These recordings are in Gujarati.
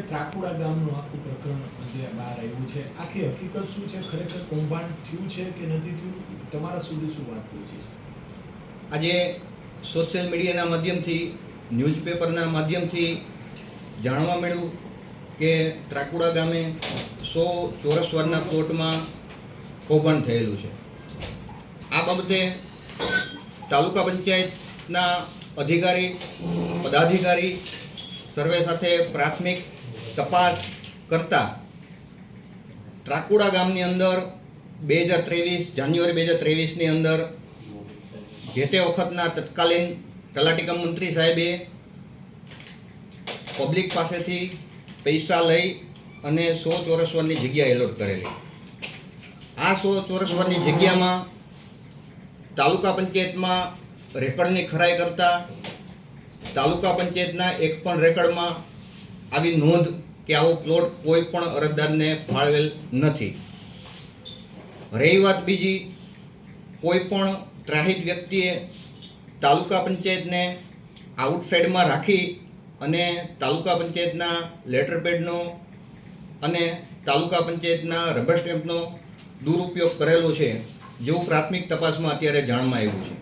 ત્રાકુડા ગામનું આખું પ્રકરણ જે બહાર આવ્યું છે, આખી હકીકત શું છે? ખરેખર કૌભાંડ થયું છે કે નથી થયું? તમારા સુધી શું વાત પહોંચી છે? આજે સોશિયલ મીડિયાના માધ્યમથી, ન્યૂઝપેપરના માધ્યમથી જાણવા મળ્યું કે ત્રાકુડા ગામે 100 ચોરસ વારના પ્લોટમાં કૌભાંડ થયેલું છે. આ બાબતે તાલુકા પંચાયતના અધિકારી, પદાધિકારી સર્વે સાથે પ્રાથમિક તપાસ કરતા ત્રાકુડા ગામની અંદર 2023 જાન્યુઆરી 2023ની અંદર જે તે વખતના તત્કાલીન તલાટી કમ મંત્રી સાહેબે પબ્લિક પાસેથી પૈસા લઈ અને 100 ચોરસ વરની જગ્યા એલોટ કરેલી. આ 100 ચોરસ વરની જગ્યામાં તાલુકા પંચાયતમાં રેકર્ડની ખરાઈ કરતા તાલુકા પંચાયતના એક પણ રેકર્ડમાં આવી નોંધ કે આવો પ્લોટ કોઈ પણ અરજદારને ફાળવેલ નથી. રહી વાત બીજી, કોઈ પણ ત્રાહિત વ્યક્તિએ તાલુકા પંચાયતને આઉટસાઇડમાં રાખી અને તાલુકા પંચાયતના લેટરપેડનો અને તાલુકા પંચાયતના રબર સ્ટેમ્પનો દુરુપયોગ કરેલો છે, જેવું પ્રાથમિક તપાસમાં અત્યારે જાણમાં આવ્યું છે.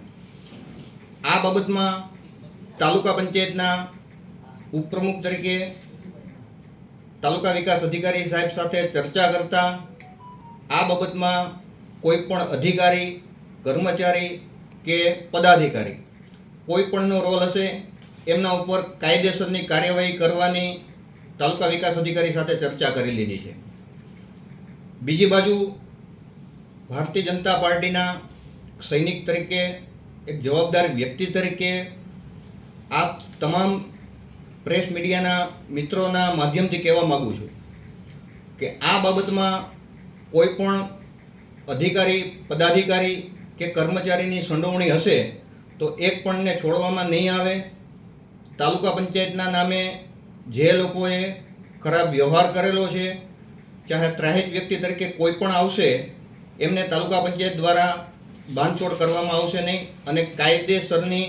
આ બાબતમાં તાલુકા પંચાયતના ઉપપ્રમુખ તરીકે તાલુકા વિકાસ અધિકારી સાહેબ સાથે ચર્ચા કરતા આ બાબતમાં કોઈ પણ અધિકારી, કર્મચારી કે પદાધિકારી કોઈ પણનો રોલ હશે એમના ઉપર કાયદેસરની કાર્યવાહી કરવાની તાલુકા વિકાસ અધિકારી સાથે ચર્ચા કરી લીધી છે. બીજી બાજુ ભારતીય જનતા પાર્ટીના સૈનિક તરીકે, એક જવાબદાર વ્યક્તિ તરીકે આપ તમામ પ્રેસ મીડિયાના મિત્રોના માધ્યમથી કહેવા માગું છું કે આ બાબતમાં કોઈ પણ અધિકારી, પદાધિકારી કે કર્મચારીની સંડોવણી હશે તો એક પણને છોડવામાં નહીં આવે. તાલુકા પંચાયતના નામે જે લોકોએ ખરાબ વ્યવહાર કરેલો છે, ચાહે ત્રાહિત વ્યક્તિ તરીકે કોઈ પણ આવશે, એમને તાલુકા પંચાયત દ્વારા બાંધછોડ કરવામાં આવશે નહીં અને કાયદેસરની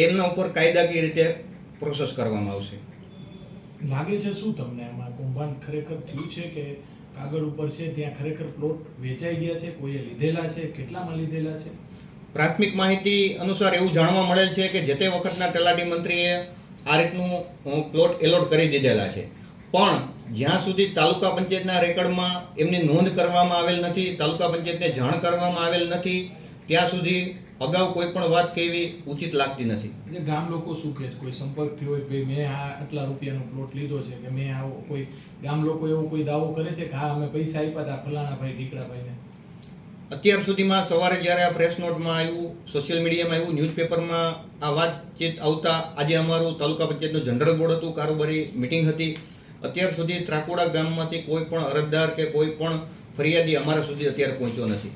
એમના ઉપર કાયદાકીય રીતે પ્રોસેસ કરવામાં આવશે. લાગે છે શું તમને આમાં કૌભાંડ ખરેખર થયું છે કે કાગળ ઉપર છે? ત્યાં ખરેખર પ્લોટ વેચાઈ ગયા છે? કોઈએ લીધેલા છે? કેટલામાં લીધેલા છે? પ્રાથમિક માહિતી અનુસાર એવું જાણવા મળેલ છે કે જે તે વખતના તલાટી મંત્રીએ આ રીતનું પ્લોટ એલોટ કરી દીધેલા છે, પણ જ્યાં સુધી તાલુકા પંચાયતના રેકર્ડમાં એમની નોંધ કરવામાં આવેલ નથી, તાલુકા પંચાયતને જાણ કરવામાં આવેલ નથી, ત્યાં સુધી અગાઉ કોઈ પણ વાત કહેવી ઉચિત લાગતી નથી. એટલે ગામ લોકો શું કહે છે? કોઈ સંપર્ક થયો હોય ભાઈ મેં આ આટલા રૂપિયાનો પ્લોટ લીધો છે કે મેં આવો, કોઈ ગામ લોકો એવો કોઈ દાવો કરે છે કે હા અમે પૈસા આપ્યા હતા ફલાણા ભાઈ, ઢીકડાભાઈને? અત્યાર સુધીમાં સવારે જ્યારે આ પ્રેસ નોટમાં આવ્યું, સોશિયલ મીડિયામાં આવ્યું, ન્યૂઝપેપરમાં આ વાતચીત આવતા આજે અમારું તાલુકા પંચાયતનું જનરલ બોર્ડ હતું, કારોબારી મિટિંગ હતી. અત્યાર સુધી ત્રાકુડા ગામમાંથી કોઈ પણ અરજદાર કે કોઈ પણ ફરિયાદી અમારા સુધી અત્યારે પહોંચ્યો નથી.